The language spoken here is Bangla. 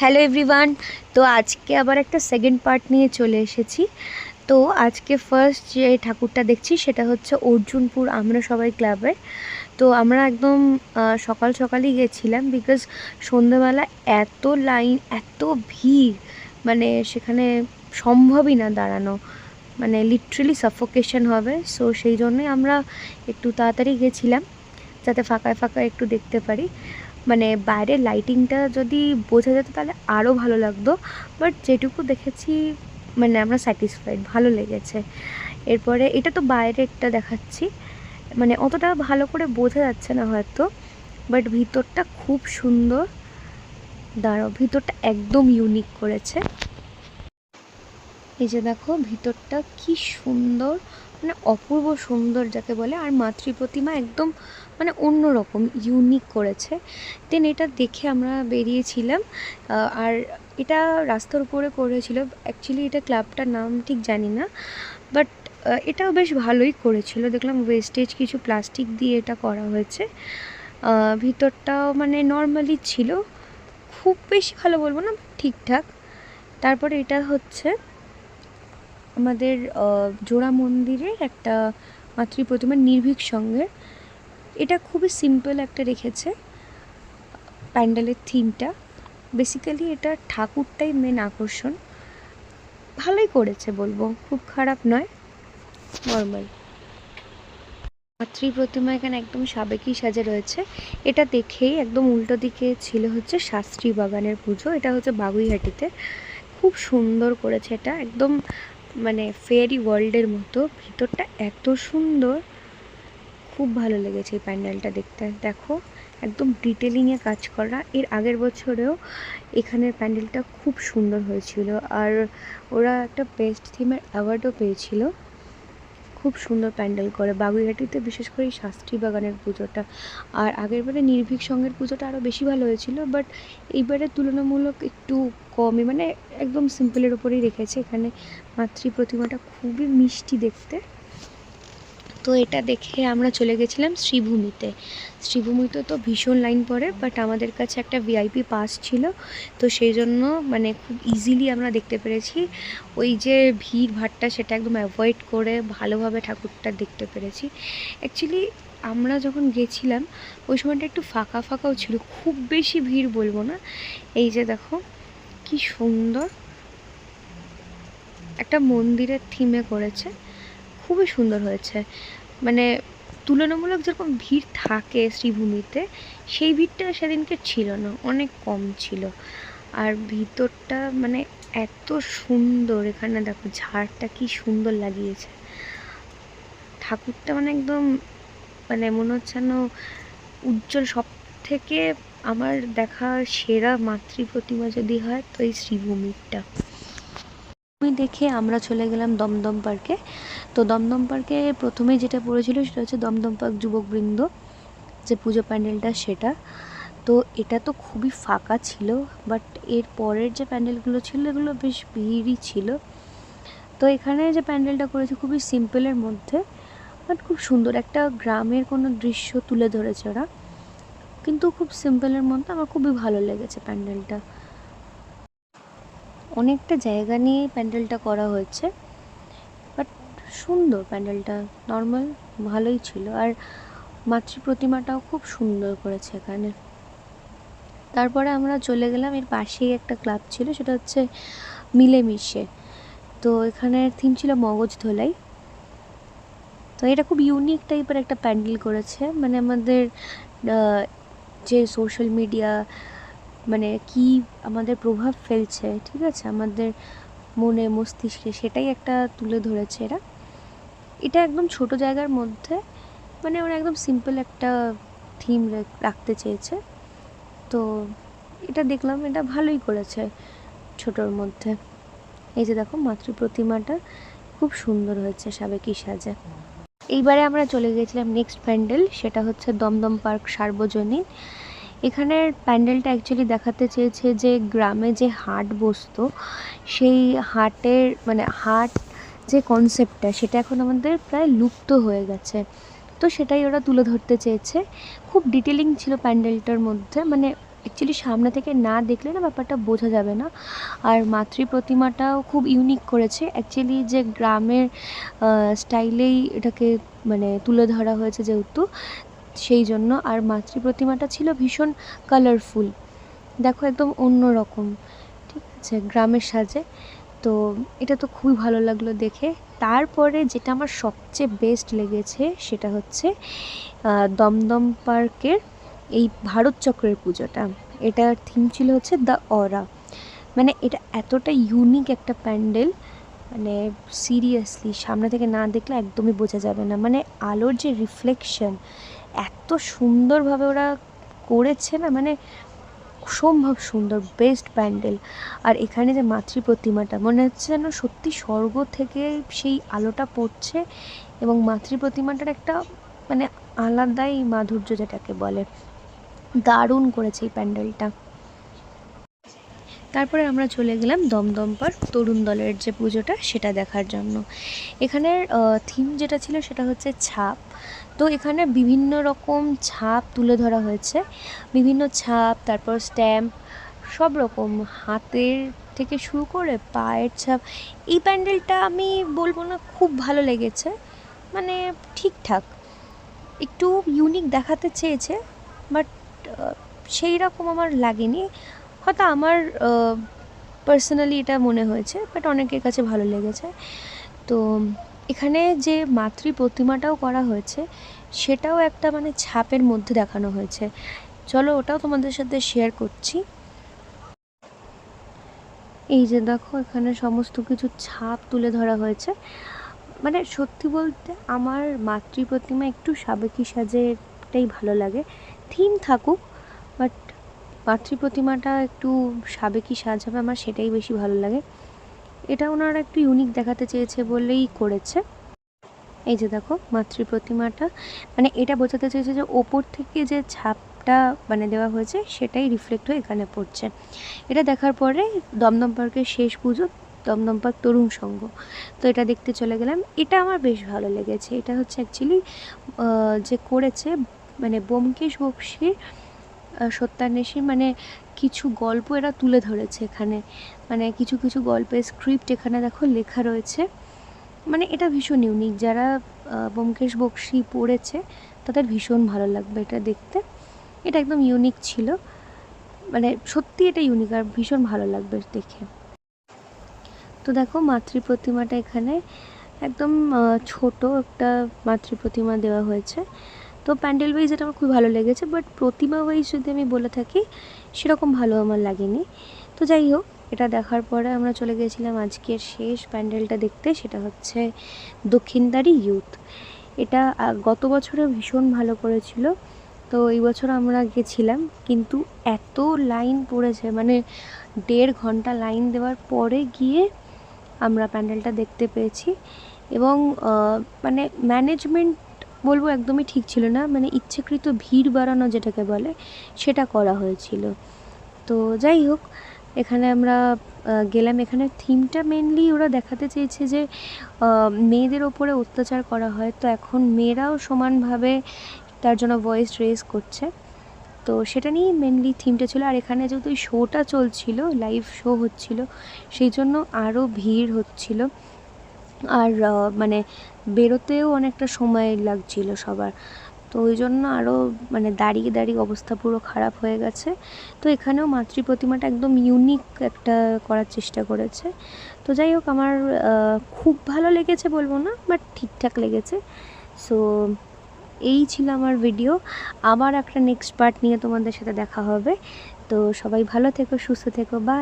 Hello everyone. তো আজকে আবার একটা সেকেন্ড পার্ট নিয়ে চলে এসেছি। তো আজকে ফার্স্ট যে ঠাকুরটা দেখছি সেটা হচ্ছে অর্জুনপুর আমরা সবাই ক্লাবের। তো আমরা একদম সকাল সকালই গেছিলাম, বিকজ সন্ধ্যেবেলা এত লাইন, এত ভিড়, মানে সেখানে সম্ভবই না দাঁড়ানো, মানে লিটারেলি সাফোকেশন হবে। সো সেই জন্যই আমরা একটু তাড়াতাড়ি গেছিলাম, যাতে ফাঁকায় ফাঁকায় একটু দেখতে পারি। মানে বাইরের লাইটিংটা যদি বোঝা যেত তাহলে আরও ভালো লাগতো, বাট যেটুকু দেখেছি মানে আমরা স্যাটিসফাইড, ভালো লেগেছে। এরপরে এটা তো বাইরে একটা দেখাচ্ছি, মানে অতটা ভালো করে বোঝা যাচ্ছে না হয়তো, বাট ভিতরটা খুব সুন্দর। দাঁড়াও, ভিতরটা একদম ইউনিক করেছে। এই যে দেখো ভিতরটা কি সুন্দর, মানে অপূর্ব সুন্দর যাকে বলে। আর মাতৃ প্রতিমা একদম মানে অন্যরকম ইউনিক করেছে। দেন এটা দেখে আমরা বেরিয়েছিলাম। আর এটা রাস্তার উপরে করেছিল, অ্যাকচুয়ালি এটা ক্লাবটার নাম ঠিক জানি না, বাট এটাও বেশ ভালোই করেছিল। দেখলাম ওয়েস্টেজ কিছু প্লাস্টিক দিয়ে এটা করা হয়েছে। ভিতরটাও মানে নর্মালি ছিল, খুব বেশি ভালো বলবো না, ঠিকঠাক। তারপরে এটা হচ্ছে আমাদের জোড়া মন্দিরের একটা মাতৃ প্রতিমা, নির্ভীক সঙ্গে। এটা খুবই সিম্পল একটা রেখেছে প্যান্ডেলের থিমটা। বেসিক্যালি এটা ঠাকুরটাই মেন আকর্ষণ। ভালোই করেছে বলবো, খুব খারাপ নয়, নর্মাল। মাতৃ প্রতিমা এখানে একদম সাবেকি সাজে রয়েছে। এটা দেখেই একদম উল্টো দিকে ছিল হচ্ছে শাস্ত্রী বাগানের পুজো। এটা হচ্ছে বাগুইহাটিতে। খুব সুন্দর করেছে এটা, একদম মানে ফেয়ারি ওয়ার্ল্ডের মতো। ভিতরটা এত সুন্দর, খুব ভালো লেগেছে এই প্যান্ডেলটা দেখতে। দেখো একদম ডিটেলিংয়ে কাজ করা। এর আগের বছরেও এখানের প্যান্ডেলটা খুব সুন্দর হয়েছিল, আর ওরা একটা বেস্ট থিমের অ্যাওয়ার্ডও পেয়েছিল। খুব সুন্দর প্যান্ডেল করে বাগুইহাটিতে, বিশেষ করে এই শাস্ত্রী বাগানের পুজোটা। আর আগেরবারে নির্ভীক সঙ্গের পুজোটা আরও বেশি ভালো হয়েছিল, বাট এইবারে তুলনামূলক একটু কমই, মানে একদম সিম্পলের ওপরেই রেখেছে। এখানে মাতৃ প্রতিমাটা খুবই মিষ্টি দেখতে। তো এটা দেখে আমরা চলে গেছিলাম শ্রীভূমিতে। শ্রীভূমিতে তো ভীষণ লাইন পড়ে, বাট আমাদের কাছে একটা ভিআইপি পাস ছিল, তো সেই জন্য মানে খুব ইজিলি আমরা দেখতে পেরেছি। ওই যে ভিড় ভাট্টা সেটা একদম অ্যাভয়েড করে ভালোভাবে ঠাকুরটা দেখতে পেরেছি। অ্যাকচুয়ালি আমরা যখন গেছিলাম ওই সময়টা একটু ফাঁকা ফাঁকাও ছিল, খুব বেশি ভিড় বলবো না। এই যে দেখো কি সুন্দর একটা মন্দিরের থিমে করেছে, খুবই সুন্দর হয়েছে। মানে তুলনামূলক যেরকম ভিড় থাকে শ্রীভূমিতে, সেই ভিড়টা সেদিনকে ছিল না, অনেক কম ছিল। আর ভিতরটা মানে এত সুন্দর। এখানে দেখো ঝাড়টা কি সুন্দর লাগিয়েছে। ঠাকুরটা মানে একদম মানে মনে হচ্ছে না উজ্জ্বল। সব থেকে আমার দেখা সেরা মাতৃ প্রতিমা যদি হয় তো এই শ্রীভূমিরটা। দেখে আমরা চলে গেলাম দমদম পার্কে। তো দমদম পার্কে প্রথমে যেটা পড়েছিল সেটা হচ্ছে দমদম পার্ক যুবকবৃন্দ, যে পুজো প্যান্ডেলটা সেটা। তো এটা তো খুবই ফাঁকা ছিল, বাট এর পরের যে প্যান্ডেলগুলো ছিল এগুলো বেশ ভিড়ই ছিল। তো এখানে যে প্যান্ডেলটা করেছে খুবই সিম্পলের মধ্যে, বাট খুব সুন্দর একটা গ্রামের কোনো দৃশ্য তুলে ধরেছে ওরা, কিন্তু খুব সিম্পলের মধ্যে। আমার খুবই ভালো লেগেছে প্যান্ডেলটা। অনেকটা জায়গা নিয়ে প্যান্ডেলটা করা হয়েছে, বাট সুন্দর প্যান্ডেলটা, নর্মাল ভালোই ছিল। আর মাতৃ প্রতিমাটাও খুব সুন্দর করেছে এখানে। তারপরে আমরা চলে গেলাম, এর পাশেই একটা ক্লাব ছিল, সেটা হচ্ছে মিলেমিশে। তো এখানের থিম ছিল মগজ ধোলাই। তো এটা খুব ইউনিক টাইপের একটা প্যান্ডেল করেছে, মানে আমাদের যে সোশ্যাল মিডিয়া মানে কি আমাদের প্রভাব ফেলছে, ঠিক আছে, আমাদের মনে মস্তিষ্কে, সেটাই একটা তুলে ধরেছে এরা। এটা একদম ছোট জায়গার মধ্যে, মানে ওরা একদম সিম্পল একটা থিম রাখতে চেয়েছে। তো এটা দেখলাম, এটা ভালোই করেছে ছোটোর মধ্যে। এই যে দেখো মাতৃ প্রতিমাটা খুব সুন্দর হয়েছে সাবেকি সাজে। এইবারে আমরা চলে গিয়েছিলাম নেক্সট প্যান্ডেল, সেটা হচ্ছে দমদম পার্ক সার্বজনীন। এখানের প্যান্ডেলটা অ্যাকচুয়ালি দেখাতে চেয়েছে যে গ্রামে যে হাট বসতো, সেই হাটের মানে হাট যে কনসেপ্টটা সেটা এখন আমাদের প্রায় লুপ্ত হয়ে গেছে। তো সেটাই ওরা তুলে ধরতে চেয়েছে। খুব ডিটেলিং ছিল প্যান্ডেলটার মধ্যে, মানে অ্যাকচুয়ালি সামনে থেকে না দেখলে না ব্যাপারটা বোঝা যাবে না। আর মাতৃ প্রতিমাটাও খুব ইউনিক করেছে অ্যাকচুয়ালি, যে গ্রামের স্টাইলেই এটাকে মানে তুলে ধরা হয়েছে যেহেতু, সেই জন্য। আর মাতৃ প্রতিমাটা ছিল ভীষণ কালারফুল, দেখো একদম অন্য রকম, ঠিক আছে, গ্রামের সাজে। তো এটা তো খুবই ভালো লাগলো দেখে। তারপরে যেটা আমার সবচেয়ে বেস্ট লেগেছে সেটা হচ্ছে দমদম পার্কের এই ভারত চক্রের পুজোটা। এটার থিম ছিল হচ্ছে দ্য অরা। মানে এটা এতটা ইউনিক একটা প্যান্ডেল, মানে সিরিয়াসলি সামনে থেকে না দেখলে একদমই বোঝা যাবে না। মানে আলোর যে রিফ্লেকশন এত সুন্দরভাবে ওরা করেছে না, মানে অসম্ভব সুন্দর, বেস্ট প্যান্ডেল। আর এখানে যে মাতৃ প্রতিমাটা মনে হচ্ছে যেন সত্যি স্বর্গ থেকে সেই আলোটা পড়ছে, এবং মাতৃ প্রতিমাটার একটা মানে আলাদাই মাধুর্য যেটাকে বলে, দারুণ করেছে এই প্যান্ডেলটা। তারপরে আমরা চলে গেলাম দমদম পার্ক তরুণ দলের যে পুজোটা সেটা দেখার জন্য। এখানের থিম যেটা ছিল সেটা হচ্ছে ছাপ। তো এখানে বিভিন্ন রকম ছাপ তুলে ধরা হয়েছে, বিভিন্ন ছাপ, তারপর স্ট্যাম্প, সব রকম, হাতের থেকে শুরু করে পায়ের ছাপ। এই প্যান্ডেলটা আমি বলবো না খুব ভালো লেগেছে, মানে ঠিকঠাক, একটু ইউনিক দেখাতে চেয়েছে, বাট সেই রকম আমার লাগেনি। হয়তো আমার পার্সোনালি এটা মনে হয়েছে, বাট অনেকের কাছে ভালো লেগেছে। তো এখানে যে মাতৃ প্রতিমাটাও করা হয়েছে সেটাও একটা মানে ছাপের মধ্যে দেখানো হয়েছে। চলো ওটাও তোমাদের সাথে শেয়ার করছি। এই যে দেখো এখানে সমস্ত কিছু ছাপ তুলে ধরা হয়েছে। মানে সত্যি বলতে আমার মাতৃ প্রতিমা একটু সাবেকি সাজেটাই ভালো লাগে, থিম থাকুক, বাট মাতৃ প্রতিমাটা একটু সাবেকি সাজ হবে, আমার সেটাই বেশি ভালো লাগে। এটা ওনারা একটু ইউনিক দেখাতে চেয়েছে বলেই করেছে। এই যে দেখো মাতৃ প্রতিমাটা, মানে এটা বোঝাতে চেয়েছে যে ওপর থেকে যে ছাপটা মানে দেওয়া হয়েছে সেটাই রিফ্লেক্ট হয়ে এখানে পড়ছে। এটা দেখার পরে দমদম পার্কের শেষ পুজো, দমদম পার্ক তরুণ সংঘ, তো এটা দেখতে চলে গেলাম। এটা আমার বেশ ভালো লেগেছে। এটা হচ্ছে অ্যাকচুয়ালি যে করেছে মানে ব্যোমকেশ বক্সীর সত্যান্বেষী, মানে কিছু গল্প এরা তুলে ধরেছে এখানে, মানে কিছু কিছু গল্পের স্ক্রিপ্ট এখানে দেখো লেখা রয়েছে। মানে এটা ভীষণ ইউনিক, যারা ব্যোমকেশ বক্সী পড়েছে তাদের ভীষণ ভালো লাগবে এটা দেখতে। এটা একদম ইউনিক ছিল, মানে সত্যি এটা ইউনিক আর ভীষণ ভালো লাগবে দেখে। তো দেখো মাতৃ প্রতিমাটা এখানে একদম ছোট একটা মাতৃ প্রতিমা দেওয়া হয়েছে। তো প্যান্ডেল ওয়াইজ এটা আমার খুব ভালো লেগেছে, বাট প্রতিমা ওয়াইজ যদি আমি বলে থাকি সেরকম ভালো আমার লাগেনি। তো যাই হোক, এটা দেখার পরে আমরা চলে গিয়েছিলাম আজকের শেষ প্যান্ডেলটা দেখতে, সেটা হচ্ছে দক্ষিণদ্বারী ইউথ। এটা গত বছরে ভীষণ ভালো করেছিল, তো এই বছর আমরা গেছিলাম, কিন্তু এত লাইন পড়েছে, মানে 1.5 ঘন্টা লাইন দেওয়ার পরে গিয়ে আমরা প্যান্ডেলটা দেখতে পেয়েছি। এবং মানে ম্যানেজমেন্ট বলবো একদমই ঠিক ছিল না, মানে ইচ্ছাকৃত ভিড় বাড়ানো যেটাকে বলে সেটা করা হয়েছিল। তো যাই হোক, এখানে আমরা গেলাম। এখানে থিমটা মেনলি ওরা দেখাতে চেয়েছে যে মেয়েদের ওপরে অত্যাচার করা হয়, তো এখন মেয়েরাও সমানভাবে তার জন্য ভয়েস রেজ করছে, তো সেটা নিয়েই মেনলি থিমটা ছিল। আর এখানে যেহেতু এই শোটা চলছিল, লাইভ শো হচ্ছিল, সেই জন্য আরও ভিড় হচ্ছিল। আর মানে বেরোতেও অনেকটা সময় লাগছিল সবার, তো ওই জন্য আরও মানে দাঁড়িয়ে দাঁড়িয়ে অবস্থা পুরো খারাপ হয়ে গেছে। তো এখানেও মাতৃ প্রতিমাটা একদম ইউনিক একটা করার চেষ্টা করেছে। তো যাই হোক, আমার খুব ভালো লেগেছে বলবো না, বাট ঠিকঠাক লেগেছে। সো এই ছিল আমার ভিডিও। আবার একটা নেক্সট পার্ট নিয়ে তোমাদের সাথে দেখা হবে। তো সবাই ভালো থেকো, সুস্থ থেকো, বাই।